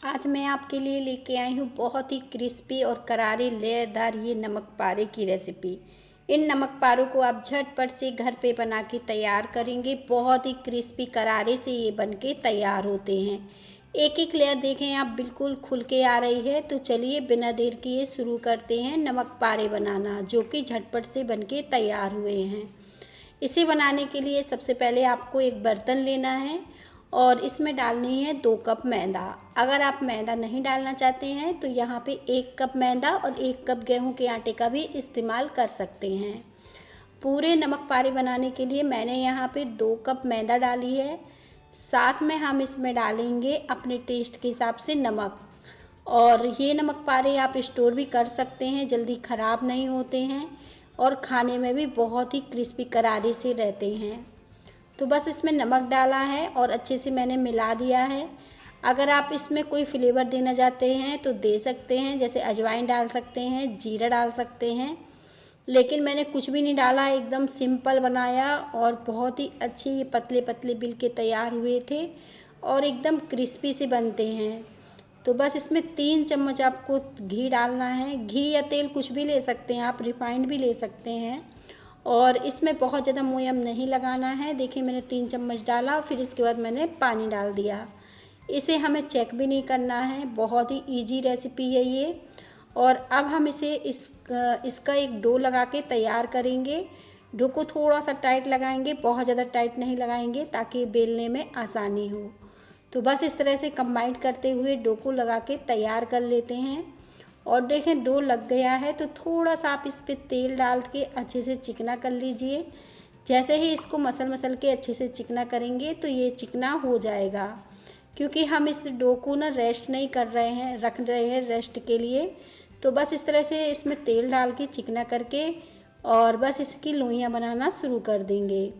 आज मैं आपके लिए लेके आई हूँ बहुत ही क्रिस्पी और करारे लेयरदार ये नमक पारे की रेसिपी। इन नमक पारों को आप झटपट से घर पे बना के तैयार करेंगे। बहुत ही क्रिस्पी करारे से ये बन के तैयार होते हैं। एक एक लेयर देखें आप बिल्कुल खुल के आ रही है। तो चलिए बिना देर किए शुरू करते हैं नमक पारे बनाना, जो कि झटपट से बन के तैयार हुए हैं। इसे बनाने के लिए सबसे पहले आपको एक बर्तन लेना है और इसमें डालनी है 2 कप मैदा। अगर आप मैदा नहीं डालना चाहते हैं तो यहाँ पे 1 कप मैदा और 1 कप गेहूं के आटे का भी इस्तेमाल कर सकते हैं। पूरे नमक पारे बनाने के लिए मैंने यहाँ पे 2 कप मैदा डाली है। साथ में हम इसमें डालेंगे अपने टेस्ट के हिसाब से नमक। और ये नमक पारे आप स्टोर भी कर सकते हैं, जल्दी ख़राब नहीं होते हैं और खाने में भी बहुत ही क्रिस्पी करारे से रहते हैं। तो बस इसमें नमक डाला है और अच्छे से मैंने मिला दिया है। अगर आप इसमें कोई फ्लेवर देना चाहते हैं तो दे सकते हैं, जैसे अजवाइन डाल सकते हैं, जीरा डाल सकते हैं, लेकिन मैंने कुछ भी नहीं डाला, एकदम सिंपल बनाया और बहुत ही अच्छे ये पतले पतले बिल के तैयार हुए थे और एकदम क्रिस्पी से बनते हैं। तो बस इसमें 3 चम्मच आपको घी डालना है। घी या तेल कुछ भी ले सकते हैं, आप रिफाइंड भी ले सकते हैं। और इसमें बहुत ज़्यादा मोयम नहीं लगाना है। देखिए मैंने 3 चम्मच डाला, फिर इसके बाद मैंने पानी डाल दिया। इसे हमें चेक भी नहीं करना है, बहुत ही इजी रेसिपी है ये। और अब हम इसे इसका एक डो लगा के तैयार करेंगे। डो को थोड़ा सा टाइट लगाएंगे, बहुत ज़्यादा टाइट नहीं लगाएंगे ताकि बेलने में आसानी हो। तो बस इस तरह से कंबाइन करते हुए डो को लगा के तैयार कर लेते हैं। और देखें डो लग गया है तो थोड़ा सा आप इस पर तेल डाल के अच्छे से चिकना कर लीजिए। जैसे ही इसको मसल मसल के अच्छे से चिकना करेंगे तो ये चिकना हो जाएगा, क्योंकि हम इस डो को ना रेस्ट नहीं कर रहे हैं, रख रहे हैं रेस्ट के लिए। तो बस इस तरह से इसमें तेल डाल के चिकना करके और बस इसकी लोइयाँ बनाना शुरू कर देंगे।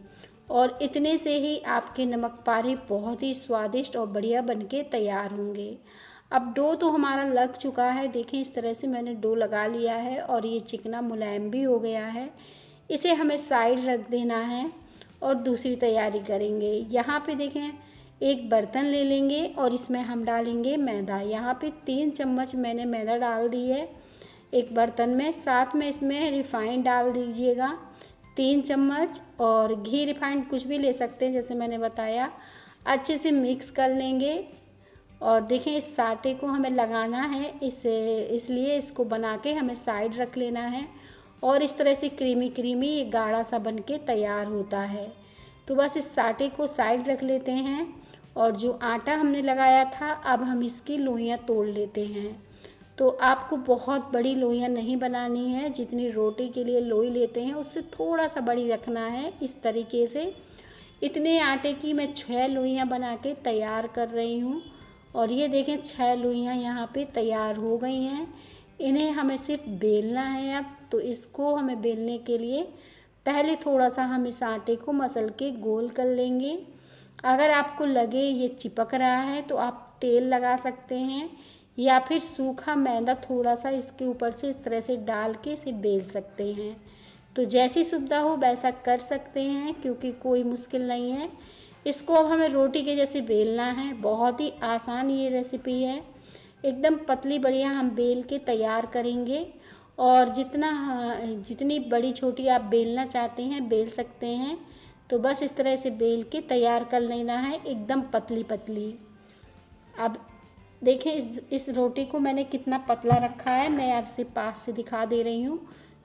और इतने से ही आपके नमक पारे बहुत ही स्वादिष्ट और बढ़िया बनके तैयार होंगे। अब डो तो हमारा लग चुका है, देखें इस तरह से मैंने डो लगा लिया है और ये चिकना मुलायम भी हो गया है। इसे हमें साइड रख देना है और दूसरी तैयारी करेंगे। यहाँ पे देखें एक बर्तन ले लेंगे और इसमें हम डालेंगे मैदा। यहाँ पे 3 चम्मच मैंने मैदा डाल दी है एक बर्तन में। साथ में इसमें रिफाइंड डाल दीजिएगा 3 चम्मच, और घी रिफाइंड कुछ भी ले सकते हैं जैसे मैंने बताया। अच्छे से मिक्स कर लेंगे। और देखें इस साटे को हमें लगाना है, इसलिए इसको बना के हमें साइड रख लेना है। और इस तरह से क्रीमी क्रीमी ये गाढ़ा सा बन के तैयार होता है। तो बस इस साटे को साइड रख लेते हैं। और जो आटा हमने लगाया था अब हम इसकी लोइयाँ तोड़ लेते हैं। तो आपको बहुत बड़ी लोइयाँ नहीं बनानी है, जितनी रोटी के लिए लोई लेते हैं उससे थोड़ा सा बड़ी रखना है। इस तरीके से इतने आटे की मैं 6 लोइयाँ बना के तैयार कर रही हूँ। और ये देखें 6 लोइयाँ यहाँ पे तैयार हो गई हैं। इन्हें हमें सिर्फ बेलना है। अब तो इसको हमें बेलने के लिए पहले थोड़ा सा हम इस आटे को मसल के गोल कर लेंगे। अगर आपको लगे ये चिपक रहा है तो आप तेल लगा सकते हैं, या फिर सूखा मैदा थोड़ा सा इसके ऊपर से इस तरह से डाल के इसे बेल सकते हैं। तो जैसी सुविधा हो वैसा कर सकते हैं, क्योंकि कोई मुश्किल नहीं है। इसको अब हमें रोटी के जैसे बेलना है। बहुत ही आसान ये रेसिपी है, एकदम पतली बढ़िया हम बेल के तैयार करेंगे। और जितनी बड़ी छोटी आप बेलना चाहते हैं बेल सकते हैं। तो बस इस तरह से बेल के तैयार कर लेना है, एकदम पतली पतली। अब देखें इस रोटी को मैंने कितना पतला रखा है, मैं आपसे पास से दिखा दे रही हूँ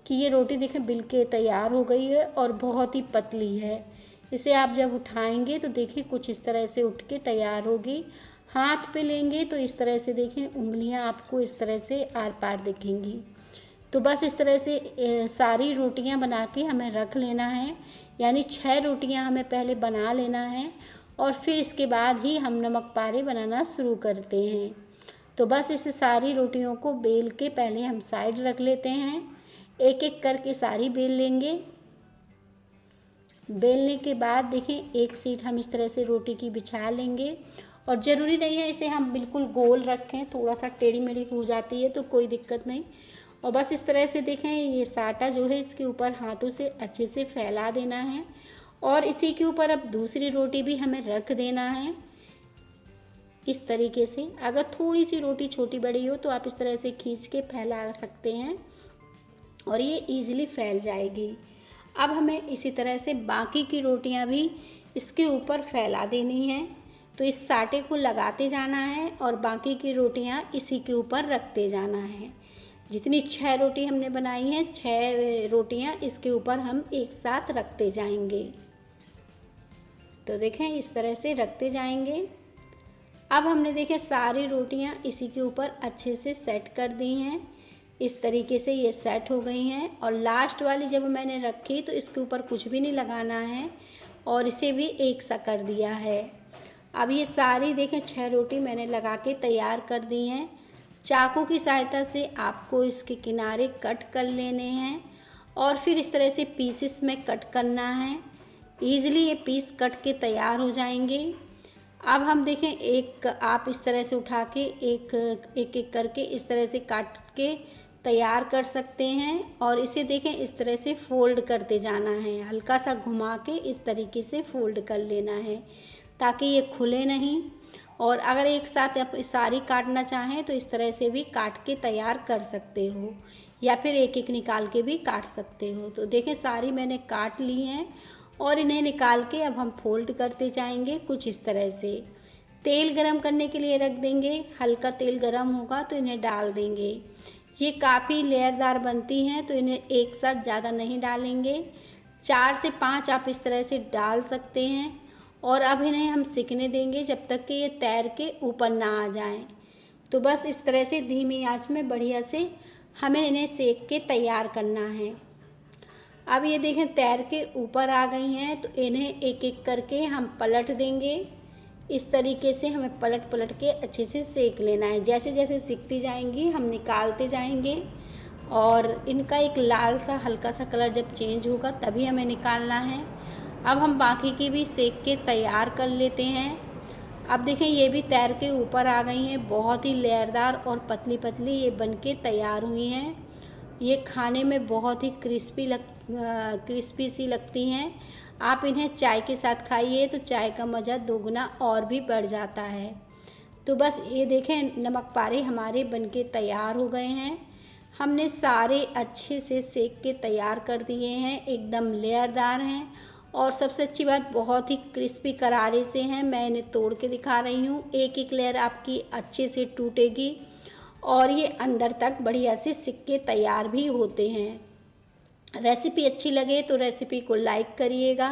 कि ये रोटी देखें बिल के तैयार हो गई है और बहुत ही पतली है। इसे आप जब उठाएंगे तो देखिए कुछ इस तरह से उठ के तैयार होगी। हाथ पे लेंगे तो इस तरह से देखें उंगलियां आपको इस तरह से आर पार दिखेंगी। तो बस इस तरह से सारी रोटियां बना के हमें रख लेना है, यानी 6 रोटियां हमें पहले बना लेना है और फिर इसके बाद ही हम नमक पारे बनाना शुरू करते हैं। तो बस इस सारी रोटियों को बेल के पहले हम साइड रख लेते हैं। एक एक करके सारी बेल लेंगे। बेलने के बाद देखें एक सीट हम इस तरह से रोटी की बिछा लेंगे। और ज़रूरी नहीं है इसे हम बिल्कुल गोल रखें, थोड़ा सा टेढ़ी मेढ़ी हो जाती है तो कोई दिक्कत नहीं। और बस इस तरह से देखें ये साटा जो है इसके ऊपर हाथों से अच्छे से फैला देना है। और इसी के ऊपर अब दूसरी रोटी भी हमें रख देना है। इस तरीके से। अगर थोड़ी सी रोटी छोटी बड़ी हो तो आप इस तरह से खींच के फैला सकते हैं और ये इजीली फैल जाएगी। अब हमें इसी तरह से बाकी की रोटियां भी इसके ऊपर फैला देनी है। तो इस साटे को लगाते जाना है और बाकी की रोटियां इसी के ऊपर रखते जाना है। जितनी 6 रोटी हमने बनाई हैं 6 रोटियां इसके ऊपर हम एक साथ रखते जाएंगे। तो देखें इस तरह से रखते जाएंगे। अब हमने देखें सारी रोटियां इसी के ऊपर अच्छे से सेट कर दी हैं। इस तरीके से ये सेट हो गई हैं और लास्ट वाली जब मैंने रखी तो इसके ऊपर कुछ भी नहीं लगाना है और इसे भी एक सा कर दिया है। अब ये सारी देखें 6 रोटी मैंने लगा के तैयार कर दी हैं। चाकू की सहायता से आपको इसके किनारे कट कर लेने हैं और फिर इस तरह से पीसेस में कट करना है। ईज़िली ये पीस कट के तैयार हो जाएंगे। अब हम देखें एक आप इस तरह से उठा के एक एक करके इस तरह से काट के तैयार कर सकते हैं और इसे देखें इस तरह से फ़ोल्ड करते जाना है। हल्का सा घुमा के इस तरीके से फ़ोल्ड कर लेना है ताकि ये खुले नहीं। और अगर एक साथ आप सारी काटना चाहें तो इस तरह से भी काट के तैयार कर सकते हो या फिर एक एक निकाल के भी काट सकते हो। तो देखें सारी मैंने काट ली हैं और इन्हें निकाल के अब हम फोल्ड करते जाएंगे कुछ इस तरह से। तेल गरम करने के लिए रख देंगे। हल्का तेल गरम होगा तो इन्हें डाल देंगे। ये काफ़ी लेयरदार बनती हैं तो इन्हें एक साथ ज़्यादा नहीं डालेंगे। 4 से 5 आप इस तरह से डाल सकते हैं और अब इन्हें हम सिकने देंगे जब तक कि ये तैर के ऊपर ना आ जाएं। तो बस इस तरह से धीमी आंच में बढ़िया से हमें इन्हें सेक के तैयार करना है। अब ये देखें तैर के ऊपर आ गई हैं तो इन्हें एक एक करके हम पलट देंगे। इस तरीके से हमें पलट पलट के अच्छे से सेक लेना है। जैसे जैसे सिकती जाएंगी हम निकालते जाएंगे और इनका एक लाल सा हल्का सा कलर जब चेंज होगा तभी हमें निकालना है। अब हम बाकी की भी सेक के तैयार कर लेते हैं। अब देखें ये भी तैर के ऊपर आ गई हैं। बहुत ही लेयरदार और पतली पतली ये बनके तैयार हुई हैं। ये खाने में बहुत ही क्रिस्पी सी लगती हैं। आप इन्हें चाय के साथ खाइए तो चाय का मज़ा दोगुना और भी बढ़ जाता है। तो बस ये देखें नमक पारे हमारे बनके तैयार हो गए हैं। हमने सारे अच्छे से सेक के तैयार कर दिए हैं। एकदम लेयरदार हैं और सबसे अच्छी बात बहुत ही क्रिस्पी करारे से हैं। मैं इन्हें तोड़ के दिखा रही हूँ। एक एक लेयर आपकी अच्छे से टूटेगी और ये अंदर तक बढ़िया से सिक के तैयार भी होते हैं। रेसिपी अच्छी लगे तो रेसिपी को लाइक करिएगा